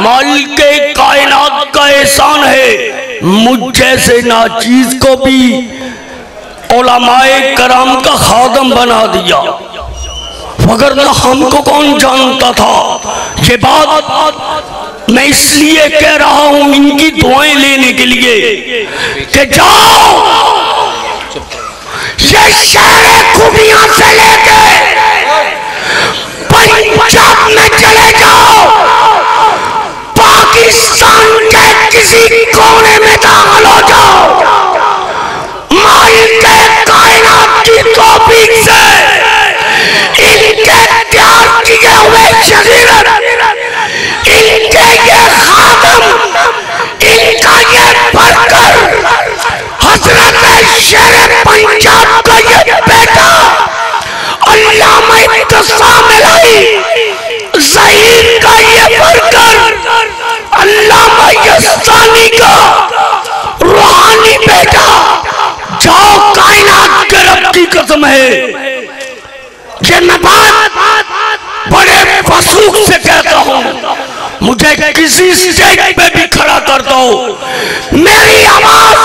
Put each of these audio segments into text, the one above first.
مالک کائنات کا احسان ہے مجھ جیسے ناچیز کو بھی علماء کرام کا خادم بنا دیا، وگرنہ ہم کو کون جانتا تھا۔ یہ بات میں اس لیے کہہ رہا ہوں ان کی دعائیں لینے کے لیے کہ جاؤ یہ شہر خوبیاں سے لے کے پنجاب میں چلے جاؤ، پاکستان کے کسی کونے میں داخل ہو جاؤ، مالک کائنات کی توفیق سے ان کے تیار کیے ہوئے شریعت، ان کے یہ خادم، ان کا یہ برکر، حضرت شیر پنجاب کا یہ بیٹا علامہ ابتسام الہی ظہیر کا یہ برکر، علامہ یزدانی کا روحانی بیٹا، جاؤ کائنات کے رب کی قسم ہے، یہ میں بات بڑے وثوق سے کہتا ہوں، مجھے کسی اسٹیج پہ بھی کھڑا کرتا ہوں، میری آواز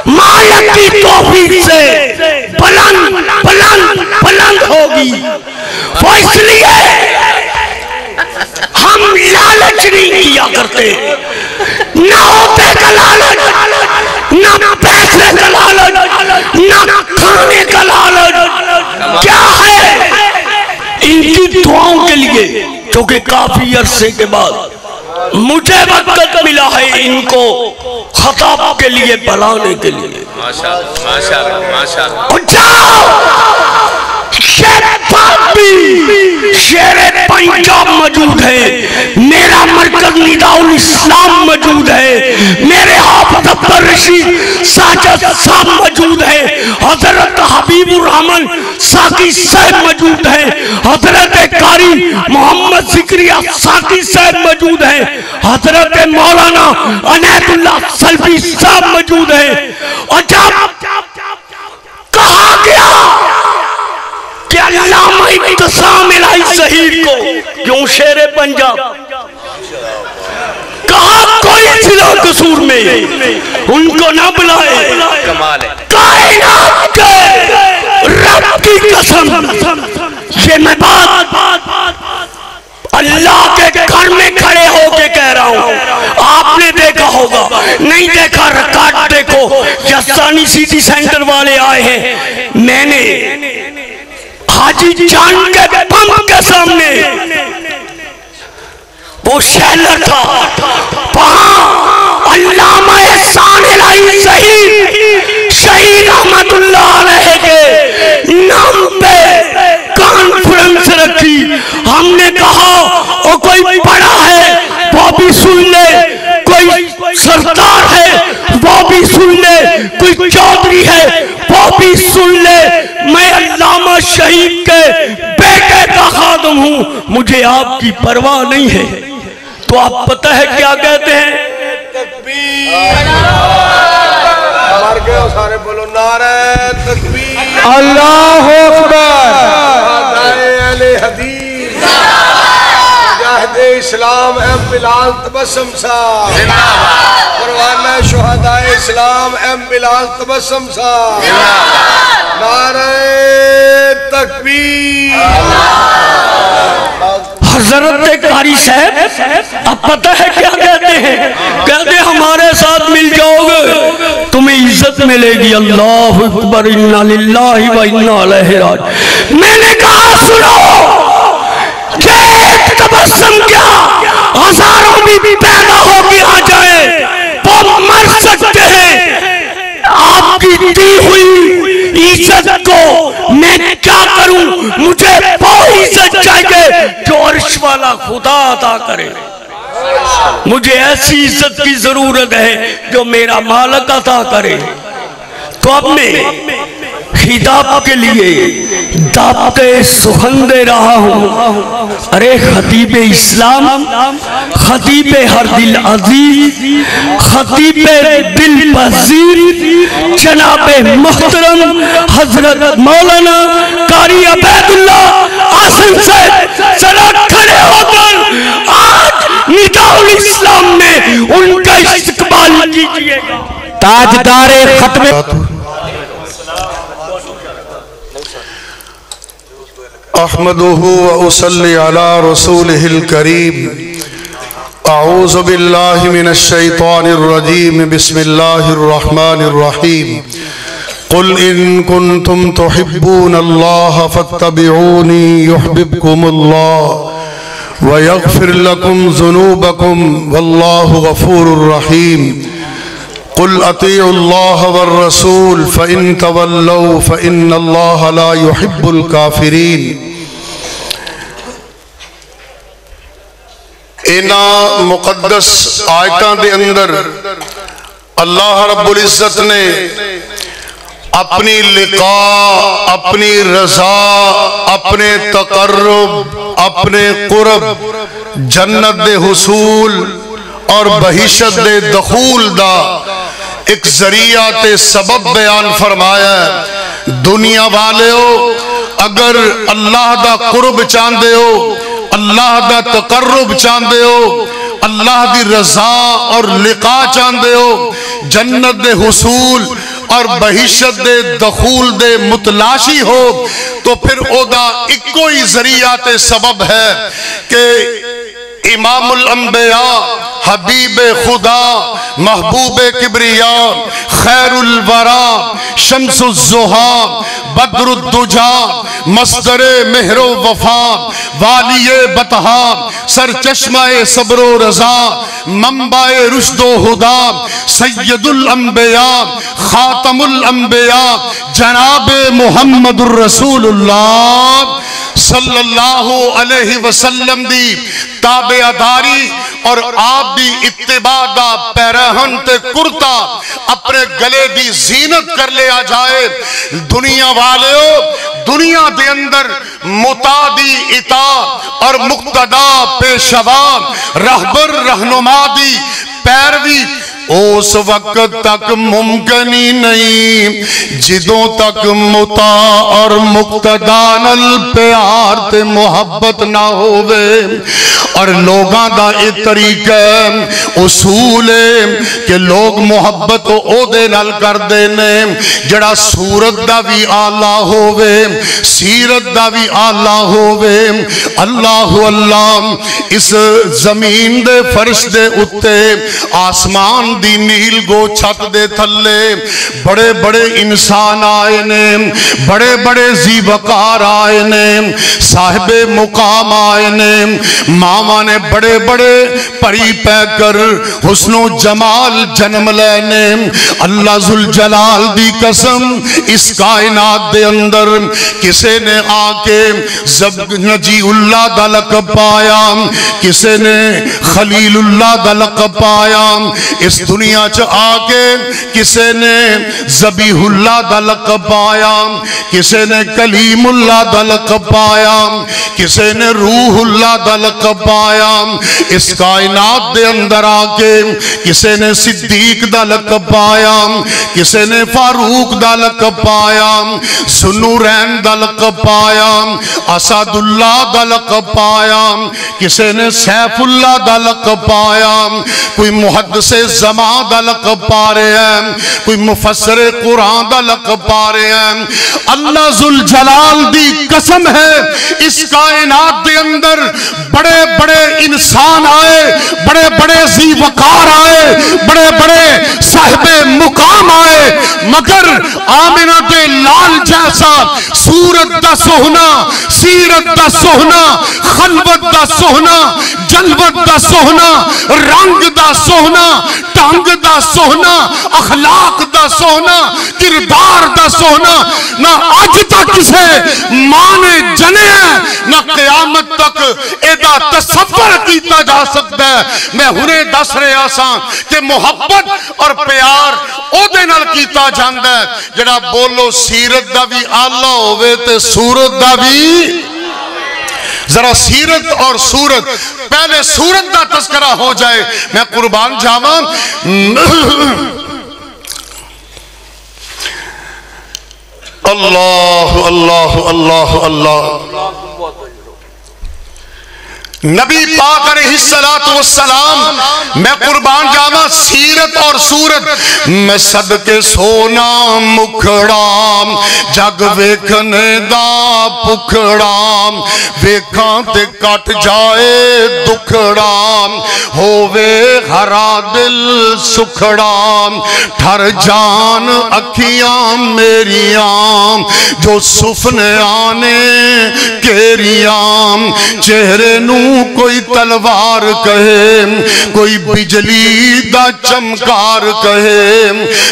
مالک کی توفیق سے بلند بلند بلند ہوگی۔ وہ اس لیے ہم لالچ نہیں کیا کرتے، نہ ہوتے کا لالچ، نہ پیسے کا لالچ، نہ کھانے کا لالچ، کیا ہے ان کی دعاؤں کے لیے، کیونکہ کافی عرصے کے بعد مجھے وقت ملا ہے ان کو خطاب کے لیے بلانے کے لیے۔ شیر پنجاب موجود ہے، میرا مرکز نداء الاسلام موجود ہے، میرے حافظ عبدالرشید ساجد صاحب موجود ہے، حضرت حبیب الرحمن ساقی صاحب موجود ہے، حضرت قاری محمد ذکریہ ساقی صاحب موجود ہے، حضرت مولانا عنایت اللہ سلفی صاحب موجود ہے۔ اور جب کہا گیا کہ علامہ ابتسام الہی ظہیر کو، کیوں شیر پنجاب، کہا کوئی ضلع قصور میں ان کو نہ بلائے، کائنات کے رب کی قسم، یہ میں بات اللہ کے گھر میں کھڑے ہو کے کہہ رہا ہوں، آپ نے دیکھا ہوگا، نہیں دیکھا ریکارڈ دیکھو، یزدانی سٹی سینٹر والے آئے ہیں، میں نے حاجی جان کے پمپ کے سامنے وہ شیلر تھا، وہاں علامہ احسان الہی ظہیر شہید احمد اللہ علیہ کے نام پہ کانفرنس رکھی، ہم نے کہا وہ کوئی بڑا ہے وہ بھی سن لے، کوئی سردار ہے وہ بھی سن لے، کوئی چودھری ہے وہ بھی سن لے، میں علامہ شہید کے بیٹے کا خادم ہوں، مجھے آپ کی پرواہ نہیں ہے۔ تو آپ پتہ ہے کیا کہتے ہیں؟ تکبیر، مر گئے ہو سارے، بولو نعرہ تکبیر، اللہ اکبر، شہدائے اہل حدیث، مجاہد اسلام ایم بلال تبسم صاحب، پروانہ شہدائے اسلام ایم بلال تبسم صاحب، نعرہ تکبیر۔ حضرت قاری صاحب اب پتہ ہے کیا کہتے ہیں؟ کہتے ہیں ہمارے ساتھ مل جاؤ گے تمہیں عزت ملے گی، اللہ اکبر، انا للہ و انا الیہ راجعون۔ میں نے کہا سنو، یہ ایک تبسم کیا ہزاروں بھی پیدا ہو کے آ جائے وہ مر سکتے ہیں، آپ کی دی ہوئی عزت کو میں کیا کروں، مجھے وہ عزت چاہیے جو عرش والا خدا عطا کرے، مجھے ایسی عزت کی ضرورت ہے جو میرا مالک عطا کرے۔ تو اب میں خطاب کے لیے دعوت سخن دے رہا ہوں، ارے خطیب اسلام، خطیب ہر دل عزیز، خطیب دل پذیر، جناب محترم حضرت مولانا قاری عبید اللہ آسن سے ذرا کھڑے ہو کر آج نداء لیجئے گا۔ تاجدار ختم احمدہ و اصلی علی رسولہ الکریم اعوذ باللہ من الشیطان الرجیم بسم اللہ الرحمن الرحیم قل ان کنتم تحبون اللہ فاتبعونی یحببکم اللہ ویغفر لکم ذنوبکم واللہ غفور الرحیم قل اطیعوا اللہ والرسول فإن تولوا فإن اللہ لا يحب الكافرین۔ اینا مقدس آیتاں دے اندر اللہ رب العزت نے اپنی لقاء، اپنی رضا، اپنے تقرب، اپنے قرب، جنت دے حصول اور بہشت دے دخول دا ایک ذریعہ تے سبب بیان فرمایا ہے۔ دنیا والے ہو اگر اللہ دا قرب چاندے ہو، اللہ دا تقرب چاندے ہو، اللہ دی رضا اور لقاء چاندے ہو، جنت دے حصول اور بہشت دے دخول دے متلاشی ہو، تو پھر او دا ایک کوئی ذریعہ تے سبب ہے کہ امام الانبیاء، حبیب خدا، محبوب کبریاء، خیر الورا، شمس الزہا، بدر الدجا، مصدر مہر و وفا، والی بطحا، سرچشمہ صبر و رضا، منبع رشد و ہدا، سید الانبیاء، خاتم الانبیاء، جناب محمد الرسول اللہ صلی اللہ علیہ وسلم دی تابعداری اور آپ دی اتباع دا پیرہن تے کرتا اپنے گلے دی زینت کر لیا جائے۔ دنیا والےو دنیا دے اندر متادی اطاعت اور مقتدا پیشوا رہبر رہنما دی پیروی اس وقت تک ممکن ہی نہیں جدوں تک مطاع اور مقتدا نال پیار تے محبت نہ ہووے۔ اور لوگاں دا ایک طریقہ اصول ہے کہ لوگ محبت او دے نال کر دینے جڑا صورت دا بھی آلہ ہووے، سیرت دا بھی آلہ ہووے۔ اللہ اللہ اس زمین دے فرش دے اتے آسمان دی نیل گو چھت دے تھلے بڑے بڑے انسان آئے نے، بڑے بڑے زی وقار آئے نے، صاحب مقام آئے نے، ماما نے بڑے بڑے پری پہ کر حسن و جمال جنم لینے۔ اللہ ذوالجلال دی قسم اس کائنات دے اندر کسے نے آکے نجی اللہ دا لقب پایا، کسے نے خلیل اللہ دا لقب پایا، اس دنیا چ آکے کسے نے ذبیح اللہ دا لقب پایا، کسے نے کلیم اللہ دا لقب پایا، کسے نے روح اللہ دا لقب پایا۔ اس کائنات دے اندر آکے کسے نے صدیق دا لقب پایا، کسے نے فاروق دا لقب پایا، ذوالنورین دا لقب پایا، اسد اللہ دا لقب پایا، کسے نے سیف اللہ دا لقب پایا، کوئی محدث زمان دا لقب پا رہے ہیں، کوئی مفسر قرآن دا لقب پا رہے ہیں۔ اللہ ذوالجلال دی قسم ہے اس کائنات دے اندر بڑے بڑے انسان آئے، بڑے بڑے ذی وقار آئے، بڑے بڑے صاحب مقام آئے، مگر آمنہ دے لال جیسا صورت دا سہنا، سیرت دا سہنا، خلوت دا سہنا، جلوت دا سہنا، رنگ دا سہنا، ٹانگ دا سہنا، اخلاق دا سہنا، کردار دا سہنا نہ آج تک کسے ماں نے جنے ہیں، نہ قیامت تک ایدہ تصور کیتا جا سکتا ہے۔ میں ہنے دس رہے آسان کہ محبت اور پیار او دے نال کیتا جاندہ ہے جڑا بولو سیرت دا بھی آلہ ہوئے تے صورت دا بھی۔ ذرا سیرت اور صورت، پہلے صورت دا تذکرہ ہو جائے، میں قربان جاواں۔ اللہ اللہ اللہ اللہ نبی پاک علیہ السلام میں قربان جاواں سیرت اور صورت میں صدقے سونا مکھڑا جگ ویکھنے دا پکھڑا ویکھاں تے کٹ جائے دکھڑا ہووے ہرا دل سکھڑا ٹھر جان اکھیاں میریاں جو سفنے آنے کیریاں چہرے نو کوئی تلوار کہے کوئی بجلی دا چمکار کہے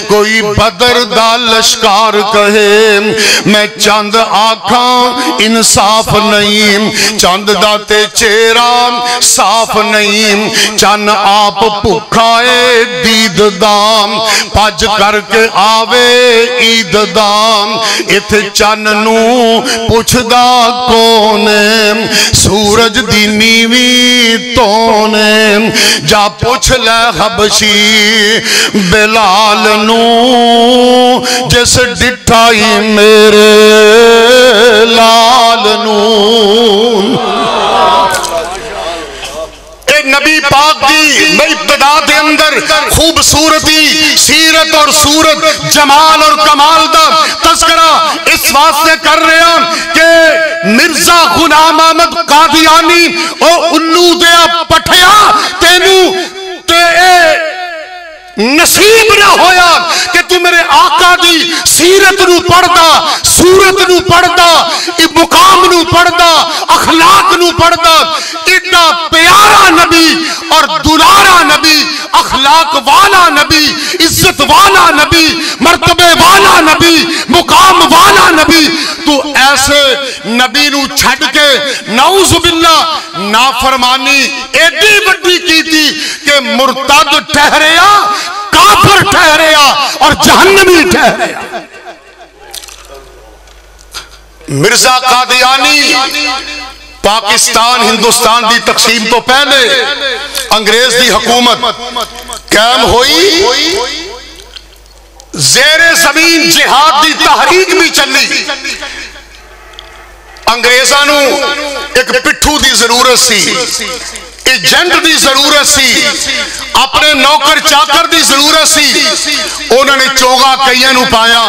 کوئی بدر دا لشکار کہے میں چند آنکھاں انصاف نہیں چند دا تے چہرہ صاف نہیں چند آپ پکھائے دید دام پج کر کے آوے عید دام اتھے چند نو پوچھ دا کونے سورج دی نیوی تونے جا پوچھ لے حبشی بلال نو جس ڈٹھائی میرے لال نو نبی پاک دی ابتدا دے اندر خوبصورتی سیرت اور صورت جمال اور کمال دا تذکرہ اس واسطے کر رہے ہیں کہ مرزا غلام احمد قادیانی او انو دیا پٹھیا تینو تے نصیب نہ ہویا کہ تو میرے آقا دی سیرت نو پڑھدا صورت نو پڑھدا مقام نو پڑھدا اخلاق نو پڑھدا اتنا پیارا نبی اور دلارا نبی اخلاق والا نبی عزت والا نبی مرتبے والا نبی مقام والا نبی تو ایسے نبی نو چھڑ کے نعوذ باللہ نافرمانی ایڈی بڑی کی تھی کہ مرتد ٹھہریا کافر ٹھہریا اور جہنمی ٹھہریا مرزا قادیانی پاکستان ہندوستان دی تقسیم تو پہلے انگریز دی حکومت قائم ہوئی زیر زمین جہاد دی تحریک بھی چلی انگریزانو ایک پٹھو دی ضرورت سی ایجنٹ دی ضرورت سی اپنے نوکر چاکر دی ضرورت سی انہوں نے چوگا کئیاں نو پایا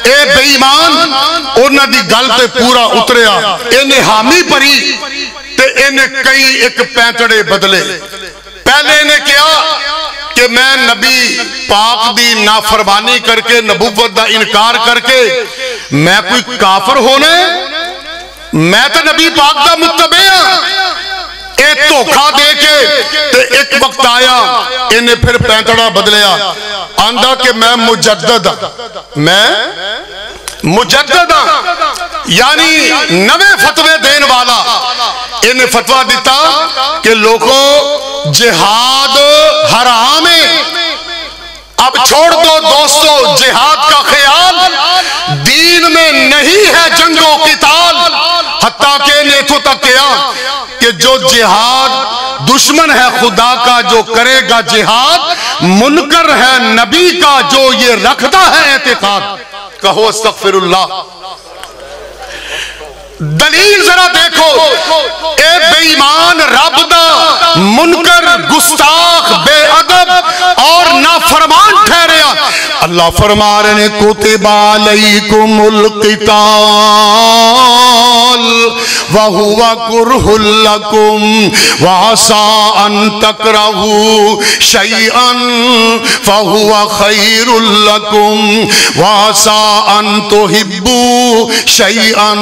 اے بے ایمان انہوں دی گل تے پورا اتریا انہیں حامی پری تے انہیں کئی ایک پینتڑے بدلے پہلے انہیں کیا کہ میں نبی پاک دی نافرمانی کر کے نبوت دا انکار کر کے میں کوئی کافر ہونے میں تو نبی پاک دا متبع ایک دھوکھا دے کے ایک وقت آیا انہیں پھر پینتڑا بدلیا آندھا کہ میں مجدد یعنی نوے فتوے دین والا انہیں فتوہ دیتا کہ لوگوں جہاد حرام ہے اب چھوڑ دو دوستو جہاد کا خیال دین میں نہیں ہے جنگ و قتال حتیٰ کہ نے تو تک کیا کہ جو جہاد دشمن ہے خدا کا جو کرے گا جہاد منکر ہے نبی کا جو یہ رکھتا ہے اعتقاد کہو استغفر اللہ دلیل ذرا دیکھو اے بے ایمان رب دا منکر گستاخ بے ادب اور نافرمان ٹھہریا اللہ فرما رہے ہیں کتب علیکم القتال وَهُوَ كُرْهٌ لَكُمْ وَعَسَىٰ أَن تَكْرَهُوا شَيْئًا فَهُوَ خَيْرٌ لَكُمْ وَعَسَىٰ أَن تُحِبُّوا شَيْئًا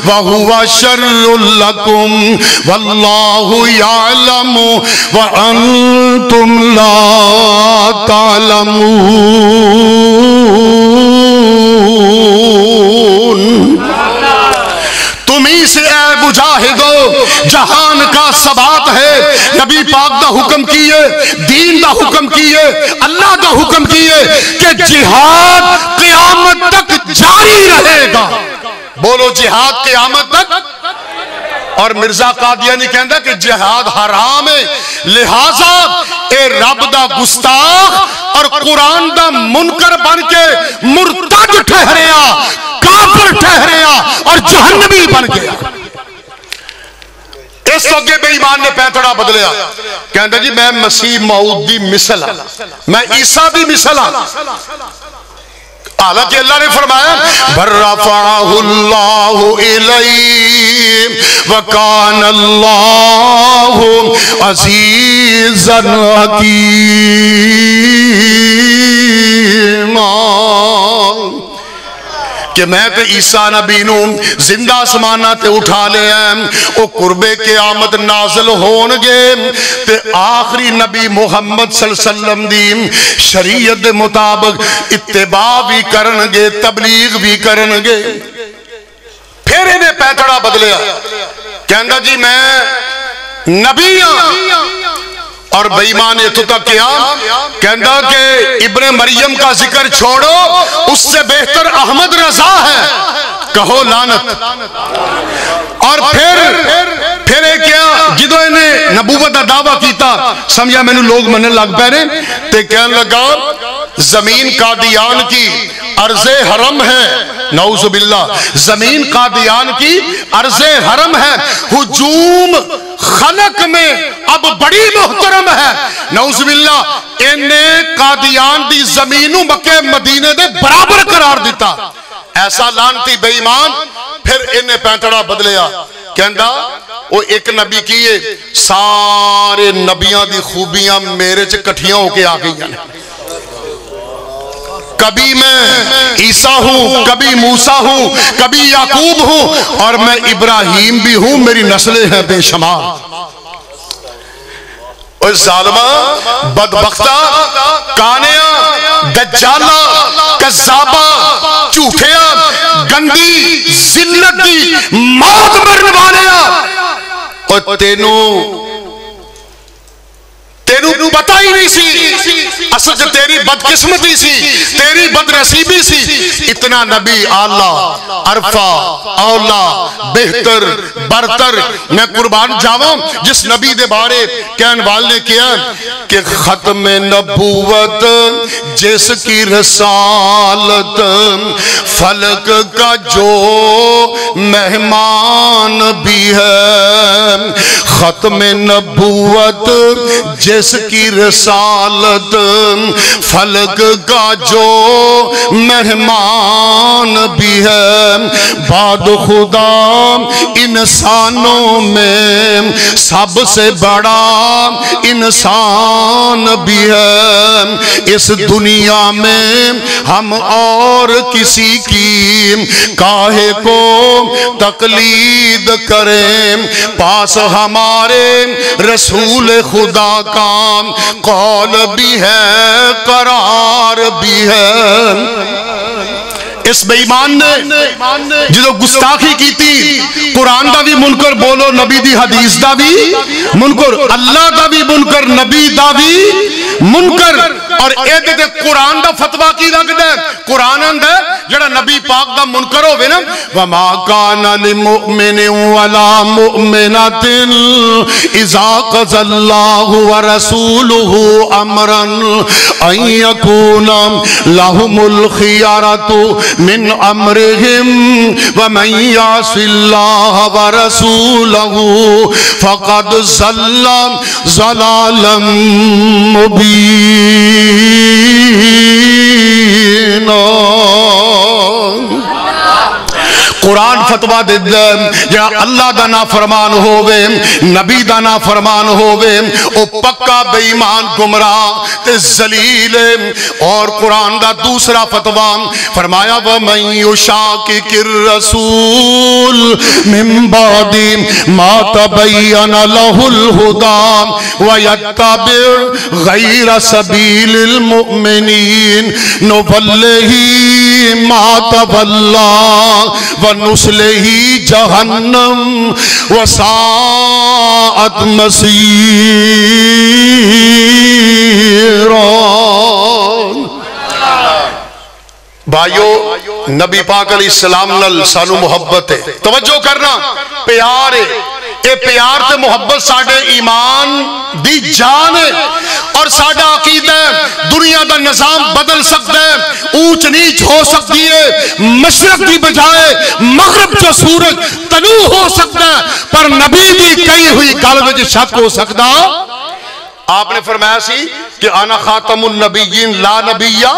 وَهُوَ شَرٌّ لَكُمْ وَاللَّهُ يَعْلَمُ وَأَنْتُمْ لَا تَعْلَمُونَ تمہیں سے اے مجاہدو جہان کا ثبات ہے نبی پاک دا حکم کیے دین دا حکم کیے اللہ دا حکم کیے کہ جہاد قیامت تک جاری رہے گا بولو جہاد قیامت تک اور مرزا قادیانی کہندا کہ جہاد حرام ہے لہذا اے رب دا گستاخ اور قرآن دا منکر بن کے مرتد ٹھہریا کافر ٹھہریا اور جہنمی بن گیا اس تو اگے بے ایمان نے پینتڑا بدلیا کہندا جی میں مسیح موعود دی مثل ہاں میں عیسیٰ دی مثل ہاں حالانکہ اللہ نے فرمایا بر رفعہ اللہ الیہ وکان اللہ عزیزا حکیما کہ میں تے عیسیٰ نبی نو زندہ آسمانہ تے اٹھا لے ہیں او قربے قیامت نازل ہون گے تے آخری نبی محمد صلی اللہ علیہ وسلم دی شریعت دے مطابق اتباع بھی کرنگے تبلیغ بھی کرنگے پھر انہیں پیتڑا بدلیا کہندا جی میں نبی ہاں اور بے ایمان اتو تک کیا کہندا کہ ابن مریم کا ذکر چھوڑو اس سے بہتر احمد رضا ہے کہو لعنت اور پھر ایک کیا جدو انہیں نبوت دا دعویٰ کیتا سمجھا میں نے لوگ منن لگ پہنے تے کہنے لگا زمین قادیان کی عرض حرم ہے نعوذ باللہ زمین قادیان کی عرض حرم ہے ہجوم خلق میں اب بڑی محترم ہے نعوذ باللہ انہیں قادیان دی زمینوں مکہ مدینے دے برابر قرار دیتا ایسا لانتی بے ایمان پھر انہیں پینتڑا بدلیا کہندا وہ ایک نبی کیے سارے نبیاں دی خوبیاں میرے چ کٹھیاں ہو کے آ گئی ہیں کبھی میں عیسیٰ ہوں کبھی موسیٰ ہوں کبھی یعقوب ہوں اور میں ابراہیم بھی ہوں میری نسلیں ہیں بے شمار اور ظالمہ بدبختہ کانیاں دجالہ کذابہ جھوٹیاں گندی ذلت دی موت مرن والیا اور تینوں پتہ ہی نہیں سی اصل جو تیری بدقسمتی سی تیری بدنصیبی سی اتنا نبی اعلیٰ عرفہ اولا بہتر برتر میں قربان جاواں جس نبی دے بارے کہن وال نے کیا کہ ختم نبوت جس کی رسالت فلک کا جو مہمان بھی ہے ختم نبوت جس کی رسالت فلک کا جو مہمان بھی ہے بعد خدا انسانوں میں سب سے بڑا انسان بھی ہے اس دنیا میں ہم اور کسی کی کاہے کو تقلید کریں پاس ہمارے رسول خدا کا قول بھی ہے قرار بھی ہے اس بے ایمان نے جدو گستاخی کی تھی قرآن دا بھی منکر بولو نبی دی حدیث دا بھی منکر اللہ دا بھی منکر نبی دا بھی منکر اور ایدے دے قرآن دا فتوہ کی رکھ دے قرآن اندے جڑا نبی پاک دا منکر ہوئے نا وَمَا كَانَ لِمُؤْمِنٍ وَلَا مُؤْمِنَةٍ إِذَا قَضَى اللَّهُ وَرَسُولُهُ أَمْرًا أَن يَكُونَ لَهُمُ الْخِيَرَةُ من امرهم ومن يعص الله ورسوله فقد ضل ضلالا مبينا قرآن فتوہ دے جہاں اللہ دا نافرمان ہووے نبی دا نافرمان ہووے او پکا بے ایمان گمراہ تے ذلیل اور قرآن دا دوسرا فتوہ فرمایا وَمَن يُشَاقِقِ الرَّسُولِ مِن بَعْدِ مَا تَبَيَّنَ لَهُ الْهُدَى وَيَتَّبِعْ غَيْرَ سَبِيلِ الْمُؤْمِنِينَ نُوَلِّهِ مَا تَوَلَّى وَنُصْلِهِ جَهَنَّمَ وَسَاءَتْ مَصِيرًا بھائیو نبی پاک علیہ السلام نل سانو محبت ہے توجہ کرنا پیار ہے اے پیار تے محبت ساڑے ایمان دی جان ہے اور ساڑا عقیدہ ہے دنیا دا نظام بدل سکتا ہے اونچ نیچ ہو سکتی ہے مشرق کی بجائے مغرب جو سورج طلوع ہو سکتا ہے پر نبی دی کئی ہوئی گل وچ شک ہو سکتا آپ نے فرمایا سی کہ انا خاتم النبیین لا نبیہ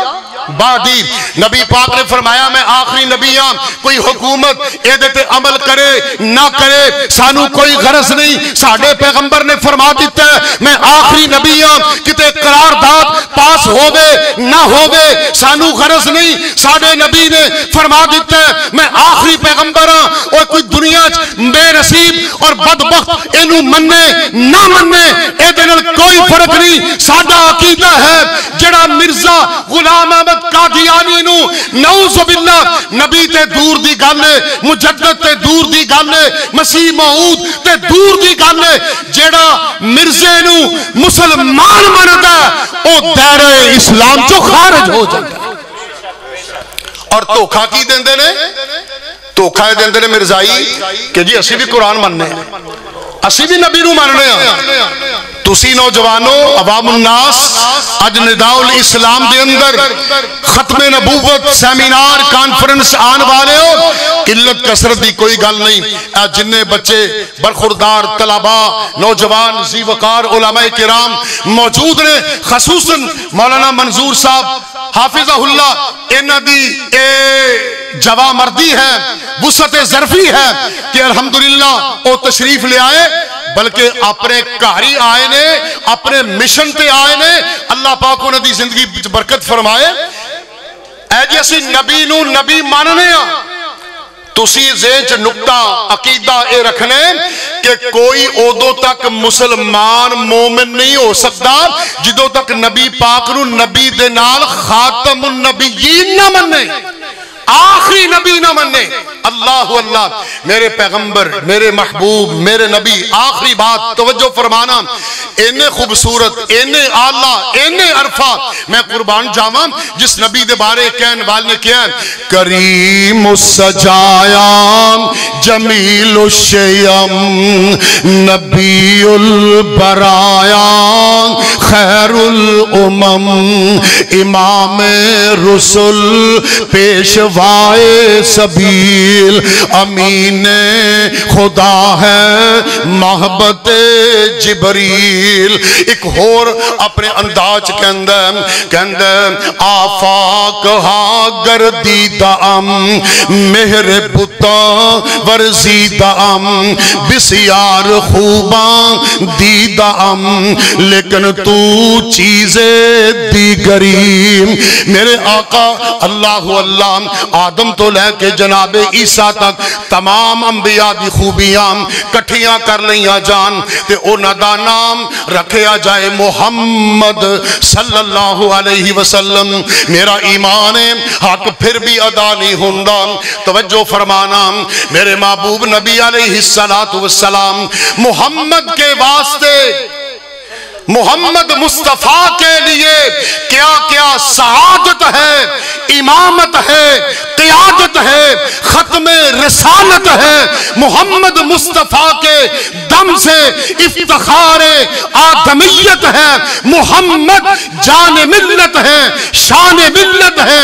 بعدی نبی پاک نے فرمایا میں آخری نبی ہوں کوئی حکومت ایدتے عمل کرے نہ کرے سانو کوئی غرض نہیں ساڑھے پیغمبر نے فرما دیتا ہے میں آخری نبی ہوں کتے قرارداد پاس ہووے نہ ہووے سانو غرض نہیں ساڑھے نبی نے فرما دیتا ہے میں آخری پیغمبر ہوں اور کوئی دنیا بے نصیب اور بدبخت انہوں مننے نہ مننے ایدنال کوئی فرق نہیں ساڑھا عقیدہ ہے جڑا مرزا غلام احمد قادیانی نو نعوذ باللہ نبی تے دور دی گالے مجدد تے دور دی گالے مسیح موعود تے دور دی گالے جڑا مرزے نو مسلمان مندہ او دائرہ اسلام جو خارج ہو جاتا اور توکھا کی دیندے نے توکھا دیندے نے مرزائی کہ جی اسی بھی قرآن مننے ہیں اسی بھی نبی نو مننے ہیں تسی نوجوانوں عوام الناس اج نداء الاسلام دے اندر ختم نبوت سیمینار کانفرنس آن والے ہو قلت کثرت دی کوئی گل نہیں جننے بچے برخوردار طلباء نوجوان ذی وقار علماء کرام موجود نے خصوصاً مولانا منظور صاحب حافظہ اللہ انہ دی جوا مردی ہے وسعت ظرفی ہے کہ الحمدللہ او تشریف لے آئے بلکہ اپنے کاری آئے نے اپنے مشن تے آئے نے اللہ پاک انہوں دی زندگی برکت فرمائے اے جیسی نبی نو نبی ماننے ہیں تسی زینچ نکتہ عقیدہ اے رکھنے کہ کوئی عہدوں تک مسلمان مومن نہیں ہو سکتا جدوں تک نبی پاک نو نبی دے نال خاتم النبیین نہ مننے آخری نبی نہ مننے اللہ اللہ میرے پیغمبر میرے محبوب میرے نبی آخری بات توجہ فرمانا انہیں خوبصورت انہیں آلہ انہیں عرفہ میں قربان جاواں جس نبی دے بارے کہن وال نے کیا ہے کریم السجایان جمیل الشیم نبی البرایان خیر الامم امام رسل پیشوائے سبیل امین خدا ہے محبت جبریل ایک اور اپنے انداز کہندہ آفاق ہاں گردیدہ مہر بتا ورزیدہ بسیار خوباں دیدہ لیکن تو چیزیں دیگری میرے آقا اللہ اللہ آدم تو لے کے جناب عیسیٰ تک تمام انبیاء دی خوبیاں کٹھیاں کر لیاں جان تے انہاں دا نام رکھیا جائے محمد صلی اللہ علیہ وسلم میرا ایمان حق پھر بھی ادا نہیں ہوندہ توجہ فرمانا میرے محبوب نبی علیہ السلام محمد کے واسطے محمد مصطفیٰ کے لیے کیا کیا سعادت ہے امامت ہے قیادت ہے ختم رسالت ہے محمد مصطفیٰ کے دم سے افتخار آدمیت ہے محمد جان ملت ہے شان ملت ہے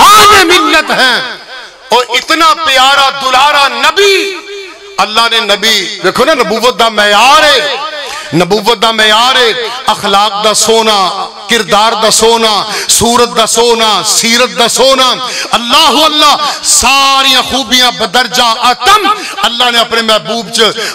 آن ملت ہے اور اتنا پیارا دلارا نبی اللہ نے نبی دیکھو نا نبوت دا معیار ہے نبوت دا معیار اخلاق دا سونا کردار دا سونا صورت دا سونا سیرت دا سونا اللہ اللہ ساری خوبیاں بدرجہ اتم اللہ نے اپنے محبوب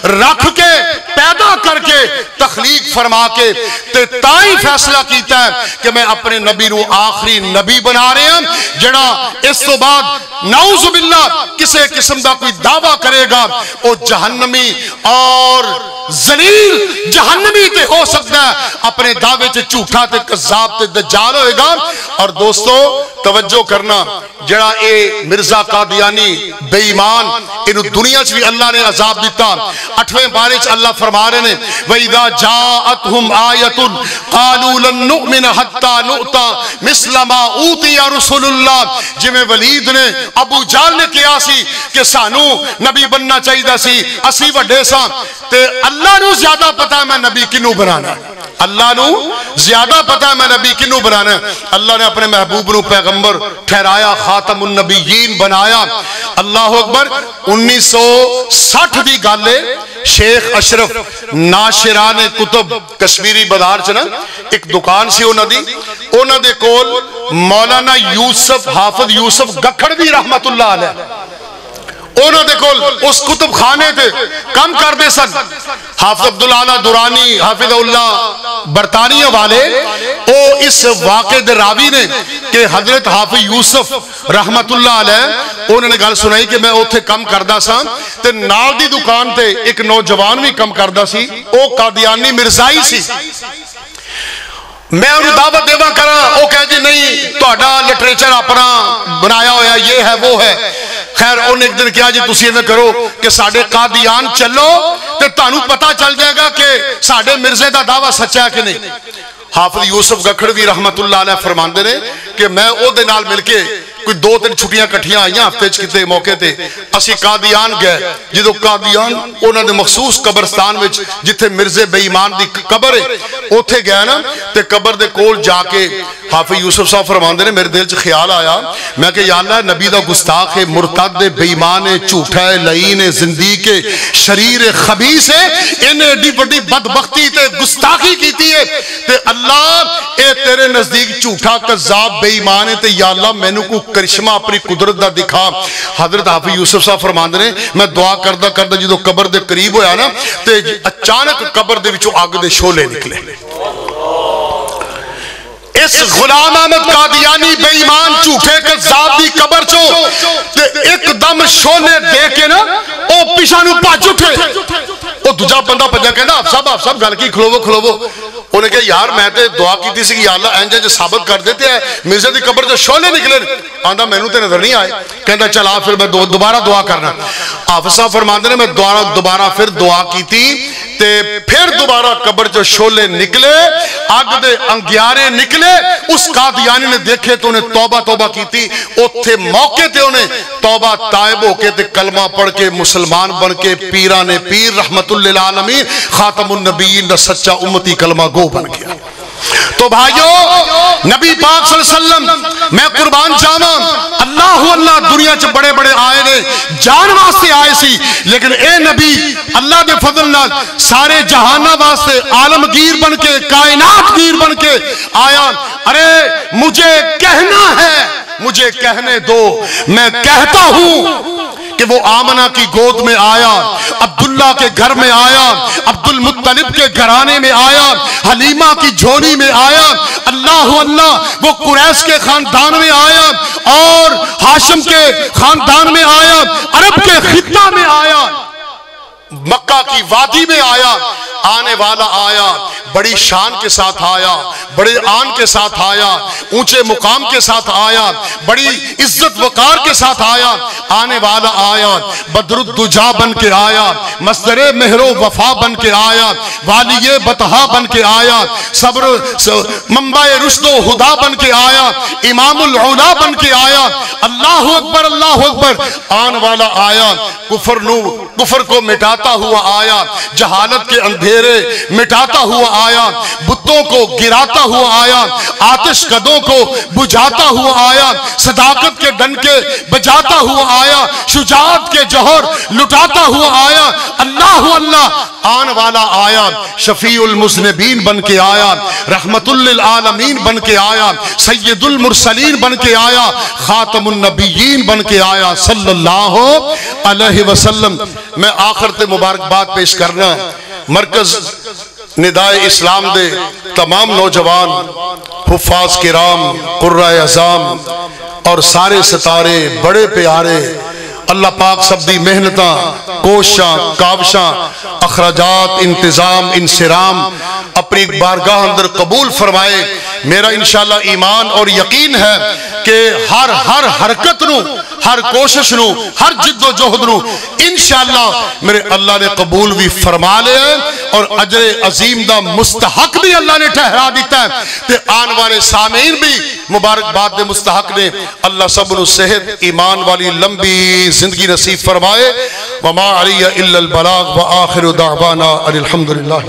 رکھ کے پیدا کر کے تخلیق فرما کے تائی فیصلہ کیتا ہے کہ میں اپنے نبی نو آخری نبی بنا رہے ہیں جڑا اس تو بعد نعوذ باللہ کسے قسم دا کوئی دعویٰ کرے گا وہ جہنمی اور ذلیل جہنمی تے ہو سکتا ہے اپنے دعوے تے جھوٹا تے کذاب تے دجال ہوئے گا اور دوستو توجہ کرنا جڑا اے مرزا قادیانی بے ایمان انہوں دنیا چ بھی اللہ نے عذاب دیتا 8ویں بارے چ اللہ فرما رہے نے وَإِذَا جَاءَتْهُمْ آیَةٌ قَالُوا لَن نُؤْمِنَ حَتَّى نُؤْتَى مِثْلَ مَا أُوتِيَ رُسُلُ اللَّهِ اللہ جی میں ولید نے ابو جال نے کیا سی کہ سانو نبی بننا چاہیے سی اسی وڈے ساں تے اللہ نو زیادہ پتا ہے میں نبی کنو بنانا اللہ نو زیادہ پتا ہے میں نبی کنو بنانا اللہ نے اپنے محبوب نو پیغمبر ٹھہرایا خاتم النبیین بنایا اللہ اکبر 1960 دی گالے شیخ اشرف ناشران کتب کشمیری بازار چنا ایک دکان سی اونا دے کول مولانا یوسف حافظ یوسف گکھڑوی رحمت اللہ علیہ اونا دے کول اس کتب خانے تھے کم کر دے سن حافظ عبداللہ دورانی حافظ اللہ برطانیہ والے او اس واقع دے راوی نے کہ حضرت حافظ یوسف رحمت اللہ علیہ انہوں نے گل سنائی کہ میں اوتھے کم کردہ سا تے نال دی دکان تے ایک نوجوان بھی کم کردہ سی او قادیانی مرزائی سی میں انہوں دعوت دیوا کرا او کہہ جی نہیں تو اڈا لٹریچر اپنا بنایا ہویا یہ ہے وہ ہے خیر انہیں ایک دن کیا جی تُسی میں کرو کہ ساڑھے قادیان چلو تو تانو پتا چل جائے گا کہ ساڑھے مرزے دا دعویٰ سچا ہے کہ نہیں حافظ یوسف گکھڑوی رحمت اللہ علیہ فرماندے نے کہ میں او دے نال مل کے کوئی 2-3 چھٹیاں کٹھیاں آئیاں ہفتے کتے موقع تے اسی قادیان گئے جدو قادیان انہوں نے مخصوص قبرستان میں جتھے مرزے بے ایمان دی قبر ہے اوتھے گئے نا تے قبر دے کول جا کے حافظ یوسف صاحب فرماندے نے میرے دل چ خیال آیا میں کہ یا اللہ نبی دا گستاخ ہے مرتد ہے بے ایمان ہے جھوٹا ہے لعین ہے زندیق ہے شریر ہے خبیث ہے انہیں ایڈی بڑی بدبختی تے گستاخی کیتی ہے تے اللہ اے تیرے نزدیک جھوٹا کذاب بے ایمان ہے تے یا اللہ میں نے کو کرشمہ اپنی قدرت دا دکھا حضرت حافظ یوسف صاحب فرماندے نے میں دعا کردہ جدو قبر دے قریب ہویا نا تے اچانک قبر دے وچوں آگ دے شولے نکلے اس غلام احمد قادیانی بے ایمان جھوٹے کذاب دی قبر چو تے ایک دم شولے دے کے نا او پیشانو پاچ اٹھے او دوجا بندہ پجا کہنا آپ صاحب گل کی کھلوو انہیں کہا یار میں تے دعا کی تھی سی کہ یا اللہ اینجا جو ثابت کر دیتے ہیں مرزا دی قبر جو شولے نکلے آندہ میں نو تے نظر نہیں آئے کہنا چلا پھر میں دوبارہ دعا کرنا حافظ صاحب فرماندے نے میں دوبارہ پھر دعا کی تھی تے پھر دوبارہ قبر جو شولے نکلے آگ دے انگیارے نکلے اس قادیانی نے دیکھے تو انہیں توبہ کی تھی اتھے موقع تے انہیں توبہ تائب ہو کے تے کلمہ پڑھ کے مسلمان بن کے پیران پیر رحمت اللہ العالمین خاتم النبیین دا سچا امتی کلمہ گو بن گیا تو بھائیو نبی پاک صلی اللہ علیہ وسلم میں قربان جاواں اللہ دنیا چ بڑے بڑے آئے نے جان واسطے آئے سی لیکن اے نبی اللہ دے فضل نال سارے جہانہ واسطے عالمگیر بن کے کائنات گیر بن کے آیا ارے مجھے کہنا ہے مجھے کہنے دو میں کہتا ہوں کہ وہ آمنہ کی گود میں آیا عبداللہ کے گھر میں آیا عبد المطلب کے گھرانے میں آیا حلیمہ کی جھولی میں آیا اللہ وہ قریش کے خاندان میں آیا اور ہاشم کے خاندان میں آیا عرب کے خطہ میں آیا مکہ کی وادی میں آیا آنے والا آیا بڑی شان کے ساتھ آیا بڑے آن کے ساتھ آیا اونچے مقام کے ساتھ آیا بڑی عزت وقار کے ساتھ آیا آنے والا آیا بدر الدجا بن کے آیا مصدر مہر و وفا بن کے آیا والی بطحا بن کے آیا صبر منبع رشد و ہدا بن کے آیا امام العلا بن کے آیا اللہ اکبر آن والا آیا کفر کو مٹاتا ہوا آیا جہالت کے اندھیرے مٹاتا ہوا آیا بتوں کو گراتا ہوا آیا آتش قدوں کو بجھاتا ہوا آیا صداقت کے ڈنکے بجاتا ہوا آیا شجاعت کے جوہر لٹاتا ہوا آیا اللہ آن والا آیا شفیع المذنبین بن کے آیا رحمت للعالمین بن کے آیا سید المرسلین بن کے آیا خاتم النبیین بن کے آیا صلی اللہ علیہ وسلم میں آخر تے مبارکباد پیش کرنا مرکز ندائے اسلام دے تمام نوجوان حفاظ کرام قرۂ اعظام اور سارے ستارے بڑے پیارے اللہ پاک سب دی محنتاں کوشاں کاوشاں اخراجات انتظام انسرام اپنی بارگاہ اندر قبول فرمائے میرا انشاءاللہ ایمان اور یقین ہے کہ ہر حرکت نو، ہر کوشش نو، ہر جد و جہد نو انشاءاللہ میرے اللہ نے قبول بھی فرما لے ہے، اور اجر عظیم دا مستحق بھی اللہ نے ٹھہرا دیتا ہے، تے آن والے سامعین بھی مبارکباد دے مستحق نے۔ اللہ سب نو صحت ایمان والی لمبی زندگی نصیب فرمائے۔ وما علی الا البلاغ وآخر دعوانا الحمدللہ۔